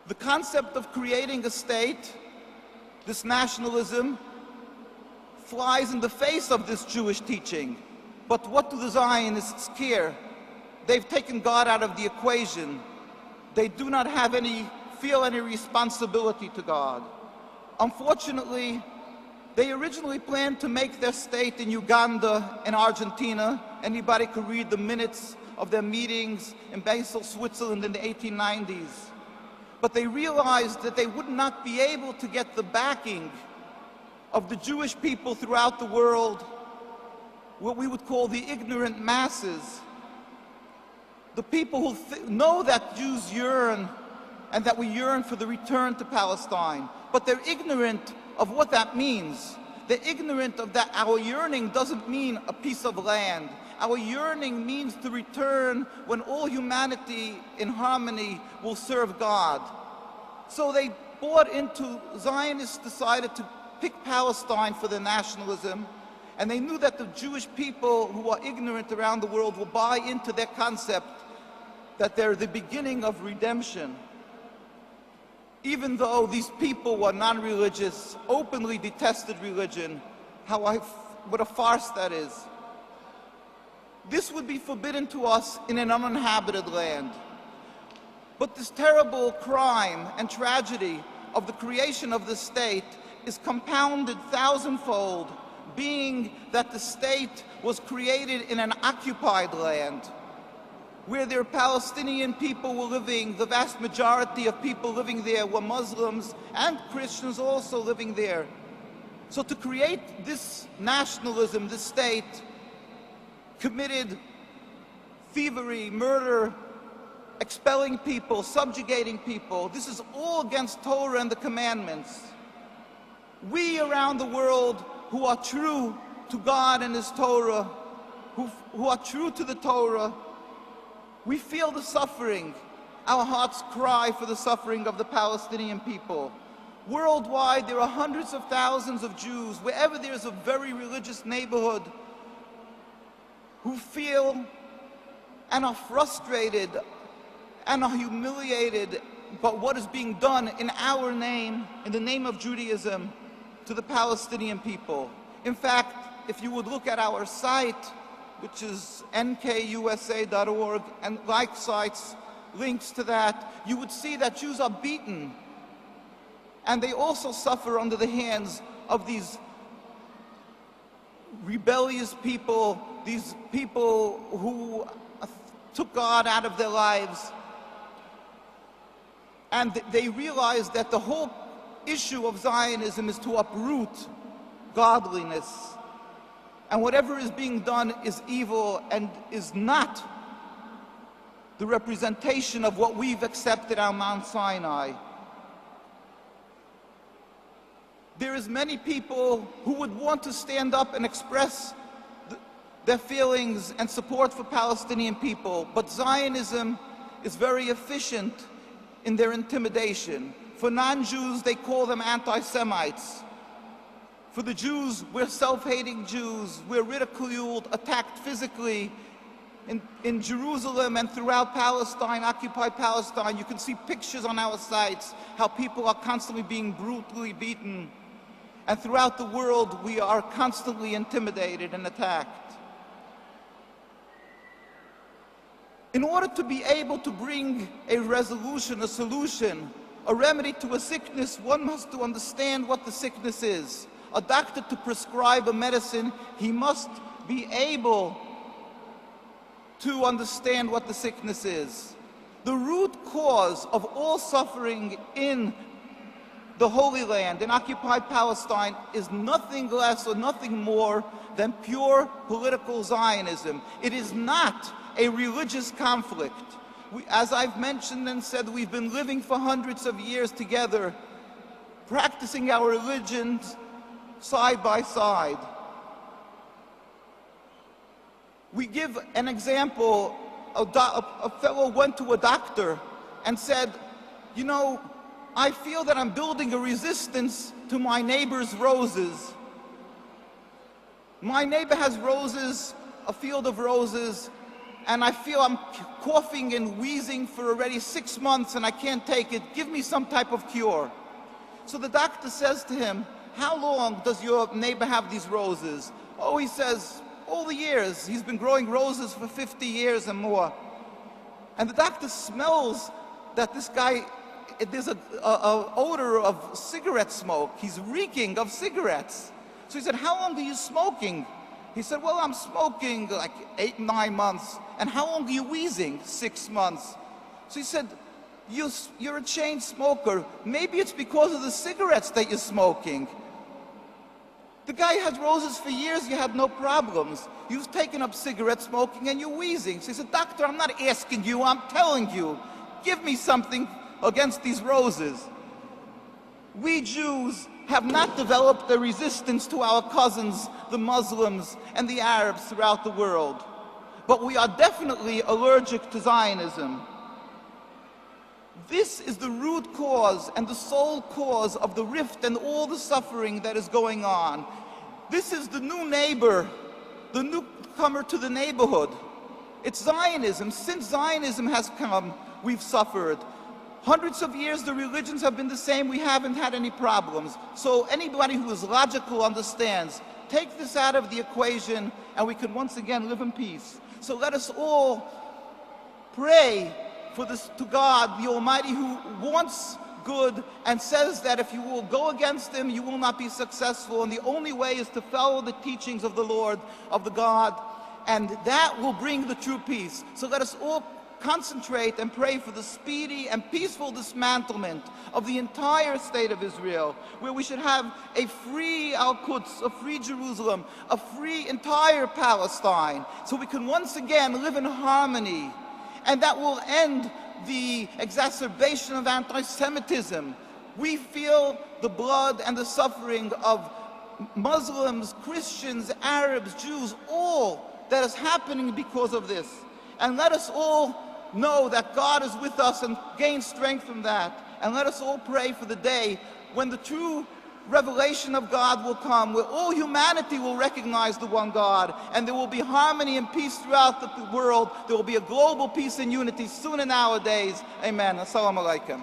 The concept of creating a state, this nationalism, flies in the face of this Jewish teaching. But what do the Zionists care? They've taken God out of the equation. They do not feel any responsibility to God. Unfortunately, they originally planned to make their state in Uganda and Argentina. Anybody could read the minutes of their meetings in Basel, Switzerland in the 1890s. But they realized that they would not be able to get the backing of the Jewish people throughout the world, what we would call the ignorant masses, the people who know that Jews yearn and that we yearn for the return to Palestine, but they're ignorant of what that means. They're ignorant of that our yearning doesn't mean a piece of land. Our yearning means to return when all humanity in harmony will serve God. So they bought into, Zionists decided to pick Palestine for their nationalism, and they knew that the Jewish people who are ignorant around the world will buy into their concept that they're the beginning of redemption. Even though these people were non-religious, openly detested religion, what a farce that is. This would be forbidden to us in an uninhabited land. But this terrible crime and tragedy of the creation of the state is compounded thousandfold, being that the state was created in an occupied land, where their Palestinian people were living. The vast majority of people living there were Muslims and Christians also living there. So to create this nationalism, this state, committed thievery, murder, expelling people, subjugating people. This is all against Torah and the commandments. We around the world who are true to God and His Torah, who are true to the Torah, we feel the suffering. Our hearts cry for the suffering of the Palestinian people. Worldwide, there are hundreds of thousands of Jews, wherever there's a very religious neighborhood, who feel and are frustrated and are humiliated by what is being done in our name, in the name of Judaism, to the Palestinian people. In fact, if you would look at our site, which is nkusa.org, and like sites, links to that, you would see that Jews are beaten. And they also suffer under the hands of these rebellious people, these people who took God out of their lives. And they realized that the whole issue of Zionism is to uproot godliness. And whatever is being done is evil and is not the representation of what we've accepted on Mount Sinai. There is many people who would want to stand up and express their feelings and support for Palestinian people, but Zionism is very efficient in their intimidation. For non-Jews, they call them anti-Semites. For the Jews, we're self-hating Jews. We're ridiculed, attacked physically in Jerusalem and throughout Palestine, occupied Palestine. You can see pictures on our sites, how people are constantly being brutally beaten. And throughout the world, we are constantly intimidated and attacked. In order to be able to bring a resolution, a solution, a remedy to a sickness, one must to understand what the sickness is. A doctor, to prescribe a medicine, he must be able to understand what the sickness is. The root cause of all suffering in the Holy Land, in occupied Palestine, is nothing less or nothing more than pure political Zionism. It is not a religious conflict. As I've mentioned and said, we've been living for hundreds of years together, practicing our religions side by side. We give an example. A fellow went to a doctor and said, you know, I feel that I'm building a resistance to my neighbor's roses. My neighbor has roses, a field of roses, and I feel I'm coughing and wheezing for already 6 months and I can't take it. Give me some type of cure. So the doctor says to him, how long does your neighbor have these roses? Oh, he says, all the years. He's been growing roses for 50 years and more. And the doctor smells that this guy, there's an odor of cigarette smoke. He's reeking of cigarettes. So he said, how long are you smoking? He said, well, I'm smoking like 8, 9 months. And how long are you wheezing? 6 months. So he said, you're a chain smoker. Maybe it's because of the cigarettes that you're smoking. The guy had roses for years, you had no problems. You've taken up cigarette smoking and you're wheezing. So he said, doctor, I'm not asking you, I'm telling you. Give me something against these roses. We Jews have not developed a resistance to our cousins, the Muslims and the Arabs throughout the world. But we are definitely allergic to Zionism. This is the root cause and the sole cause of the rift and all the suffering that is going on. This is the new neighbor, the newcomer to the neighborhood. It's Zionism. Since Zionism has come, we've suffered. Hundreds of years, the religions have been the same. We haven't had any problems. So anybody who is logical understands. Take this out of the equation, and we can once again live in peace. So let us all pray for this to God, the Almighty, who wants good and says that if you will go against him, you will not be successful. And the only way is to follow the teachings of the Lord, of the God, and that will bring the true peace. So let us all concentrate and pray for the speedy and peaceful dismantlement of the entire state of Israel, where we should have a free Al-Quds, a free Jerusalem, a free entire Palestine, so we can once again live in harmony. And that will end the exacerbation of anti-Semitism. We feel the blood and the suffering of Muslims, Christians, Arabs, Jews, all that is happening because of this. And let us all know that God is with us and gain strength from that. And let us all pray for the day when the true revelation of God will come, where all humanity will recognize the one God, and there will be harmony and peace throughout the world. There will be a global peace and unity sooner nowadays. Amen. Assalamu alaikum.